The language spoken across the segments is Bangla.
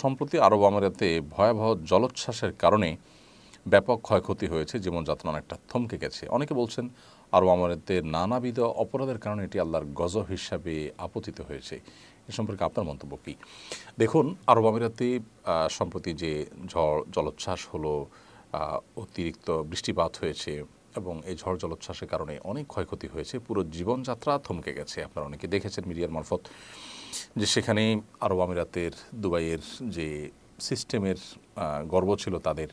সম্প্রতি আরব আমিরাতে ভয়াবহ জলোচ্ছ্বাসের কারণে ব্যাপক ক্ষয়ক্ষতি হয়েছে, জীবনযাত্রা অনেকটা থমকে গেছে। অনেকে বলছেন আরব আমিরাতে নানাবিধ অপরাধের কারণে এটি আল্লাহর গজব হিসাবে আপতিত হয়েছে। এ সম্পর্কে আপনার মন্তব্য কী? দেখুন, আরব আমিরাতে সম্প্রতি যে ঝড় জলোচ্ছ্বাস হলো, অতিরিক্ত বৃষ্টিপাত হয়েছে এবং এই ঝড় জলোচ্ছ্বাসের কারণে অনেক ক্ষয়ক্ষতি হয়েছে। পুরো জীবনযাত্রা থমকে গেছে। আপনারা অনেকে দেখেছেন মিডিয়ার মারফত যে সেখানে আরব আমিরাতের দুবাইয়ের যে সিস্টেমের গর্ব ছিল তাদের,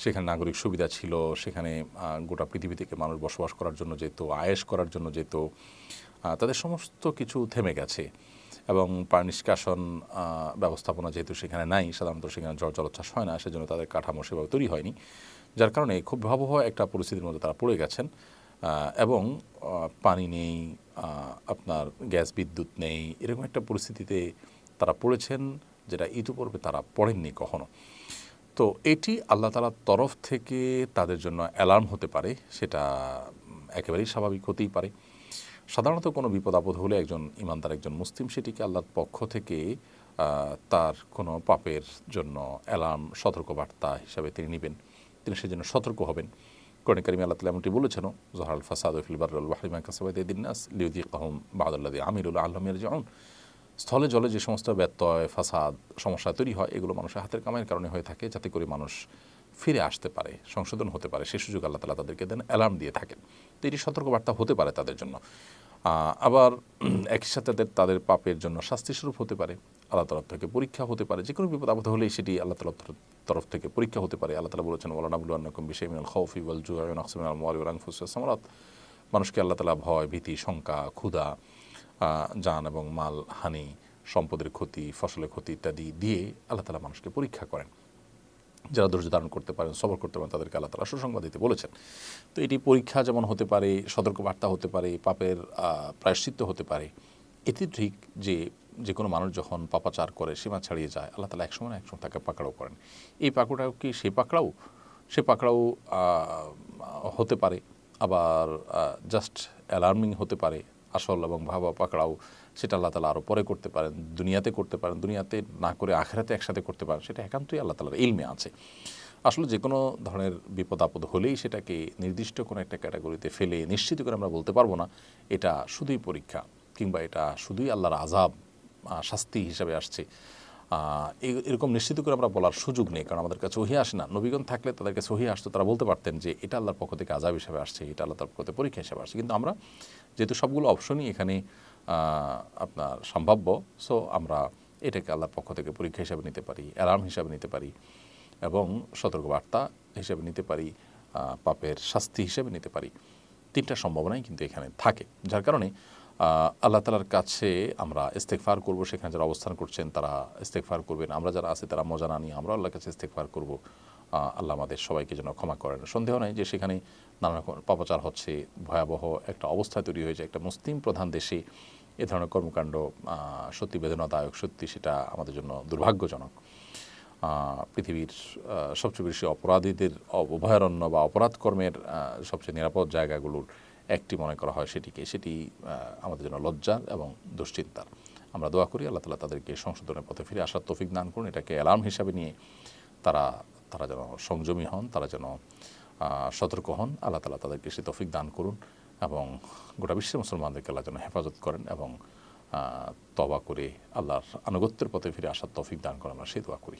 সেখানে নাগরিক সুবিধা ছিল, সেখানে গোটা পৃথিবী থেকে মানুষ বসবাস করার জন্য যেত, আয়েশ করার জন্য যেত, তাদের সমস্ত কিছু থেমে গেছে। এবং পানি নিষ্কাশন ব্যবস্থাপনা যেহেতু সেখানে নাই, সাধারণত সেখানে ঝড় জলোচ্ছ্বাস হয় না, সেজন্য তাদের কাঠামো সেভাবে তৈরি হয়নি, যার কারণে খুব ভয়াবহ একটা পরিস্থিতির মধ্যে তারা পড়ে গেছেন। এবং পানি নেই, আপনার গ্যাস বিদ্যুৎ নেই, এরকম একটা পরিস্থিতিতে তারা পড়েছেন যেটা ইতিপূর্বে তারা পড়েননি কখনো। তো এটি আল্লাহ তাআলার তরফ থেকে তাদের জন্য অ্যালার্ম হতে পারে, সেটা একেবারেই স্বাভাবিক হতেই পারে। সাধারণত কোনো বিপদ আপদ হলে একজন ইমানদার, একজন মুসলিম সেটিকে আল্লাহর পক্ষ থেকে তার কোনো পাপের জন্য অ্যালার্ম, সতর্কবার্তা হিসাবে তিনি নেবেন, তিনি সেজন্য সতর্ক হবেন। কোরআনে কারিমে আল্লাহ তাআলা এমনটি বলেছেন, যহরাল ফাসাদু ফিল বাররি ওয়াল বাহরি বিমা কাসাবাত আইদিন নাস লিয়ুযিকাহুম বা'দাল্লাযী আমিলু লাআল্লাহুম ইয়ারজিউন। স্থলে জলে যে সমস্ত ব্যত্যয়, ফাসাদ, সমস্যা তৈরি হয়, এগুলো মানুষের হাতের কামাইয়ের কারণে হয়ে থাকে, যাতে করে মানুষ ফিরে আসতে পারে, সংশোধন হতে পারে, সে সুযোগ আল্লাহ তাআলা তাদেরকে দেন, অ্যালার্ম দিয়ে থাকেন। তো এটি সতর্কবার্তা হতে পারে তাদের জন্য। আবার একই সাথে তাদের পাপের জন্য শাস্তিস্বরূপ হতে পারে, আল্লাহ তরফ থেকে পরীক্ষা হতে পারে। যে কোনো বিপদ আপদ হলেই সেটি আল্লাহ তাআলার তরফ থেকে পরীক্ষা হতে পারে। আল্লাহ তাআলা বলেছেন, ওয়ালানাবলুওয়ান্নাকুম বিশাইইন মিনাল খাউফি ওয়াল জু'i ওয়া নাকসিম মিনাল আমওয়ালি ওয়াল আনফুসি ওয়াস সামারাত। মানুষকে আল্লাহ তাআলা ভয়, ভীতি, শঙ্কা, ক্ষুধা, জান এবং মাল হানি, সম্পদের ক্ষতি, ফসলের ক্ষতি ইত্যাদি দিয়ে আল্লাহ তাআলা মানুষকে পরীক্ষা করেন। যারা ধৈর্য ধারণ করতে পারেন, সবর করতে পারেন, তাদেরকে আল্লাহ তাআলা সুসংবাদ দিতে বলেছেন। তো এটি পরীক্ষা যেমন হতে পারে, সতর্কবার্তা হতে পারে, পাপের প্রায়শ্চিত্ত হতে পারে। এটি ঠিক যে কোনো মানুষ যখন পাপাচার করে, সীমা ছাড়িয়ে যায়, আল্লাহ তাআলা একসময় না একসময় তাকে পাকড়াও করেন। এই পাকড়াও কি সে পাকড়াও হতে পারে, আবার জাস্ট অ্যালার্মিং হতে পারে। আসল এবং ভাবা পাকড়াও সেটা আল্লাহ তাআলা আরও পরে করতে পারেন, দুনিয়াতে করতে পারেন, দুনিয়াতে না করে আখিরাতে একসাথে করতে পারেন, সেটা একান্তই আল্লাহ তাআলার ইলমে আছে। আসলে যে কোনো ধরনের বিপদ আপদ হলেই সেটাকে নির্দিষ্ট কোনো একটা ক্যাটাগরিতে ফেলে নিশ্চিত করে আমরা বলতে পারবো না এটা শুধুই পরীক্ষা, কিংবা এটা শুধুই আল্লাহর আযাব, শাস্তি হিসাবে আসছে। এরকম নিশ্চিত করে আমরা বলার সুযোগ নেই, কারণ আমাদের কাছে ওহী আসে না। নবীগণ থাকলে তাদের কাছে ওহী আসতো, তারা বলতে পারতেন যে এটা আল্লাহর পক্ষ থেকে আযাব হিসাবে আসছে, এটা আল্লাহ তাআলার পক্ষ থেকে পরীক্ষা হিসাবে আসছে। কিন্তু আমরা যেহেতু সবগুলো অপশনই এখানে আপনার সম্ভাব্য, সো আমরা এটাকে আল্লাহর পক্ষ থেকে পরীক্ষা হিসাবে নিতে পারি, অ্যালার্ম হিসাবে নিতে পারি, এবং সতর্কবার্তা হিসেবে নিতে পারি, পাপের শাস্তি হিসেবে নিতে পারি। তিনটা সম্ভাবনাই কিন্তু এখানে থাকে, যার কারণে আল্লাহ তাআলার কাছে আমরা ইস্তেগফার করব। সেখানে যারা অবস্থান করছেন তারা ইস্তেগফার করবেন, আমরা যারা আছি তারা মজা না নিয়ে আমরা আল্লাহর কাছে ইস্তেগফার করব। আল্লাহ আমাদের সবাইকে যেন ক্ষমা করেন। সন্দেহ নাই যে সেখানে নানা রকম পাপাচার হচ্ছে, ভয়াবহ একটা অবস্থা তৈরি হয়েছে। একটা মুসলিম প্রধান দেশে এ ধরনের কর্মকাণ্ড সত্যি বেদনাদায়ক, সত্যি সেটা আমাদের জন্য দুর্ভাগ্যজনক। পৃথিবীর সবচেয়ে বেশি অপরাধীদের অভয়ারণ্য বা অপরাধ কর্মের সবচেয়ে নিরাপদ জায়গাগুলোর একটি মনে করা হয় সেটি আমাদের জন্য লজ্জার এবং দুশ্চিন্তার। আমরা দোয়া করি আল্লাহ তাআলা তাদেরকে সংশোধনের পথে ফিরে আসার তৌফিক দান করুন। এটাকে অ্যালার্ম হিসাবে নিয়ে তারা যেন সংযমী হন, তারা যেন সতর্ক হন। আল্লাহ তাআলা তাদেরকে সে তৌফিক দান করুন এবং গোটা বিশ্বের মুসলমানদেরকে আল্লাহ যেন হেফাজত করেন এবং তওবা করে আল্লাহর আনুগত্যের পথে ফিরে আসার তৌফিক দান করেন, আমরা সেই দোয়া করি।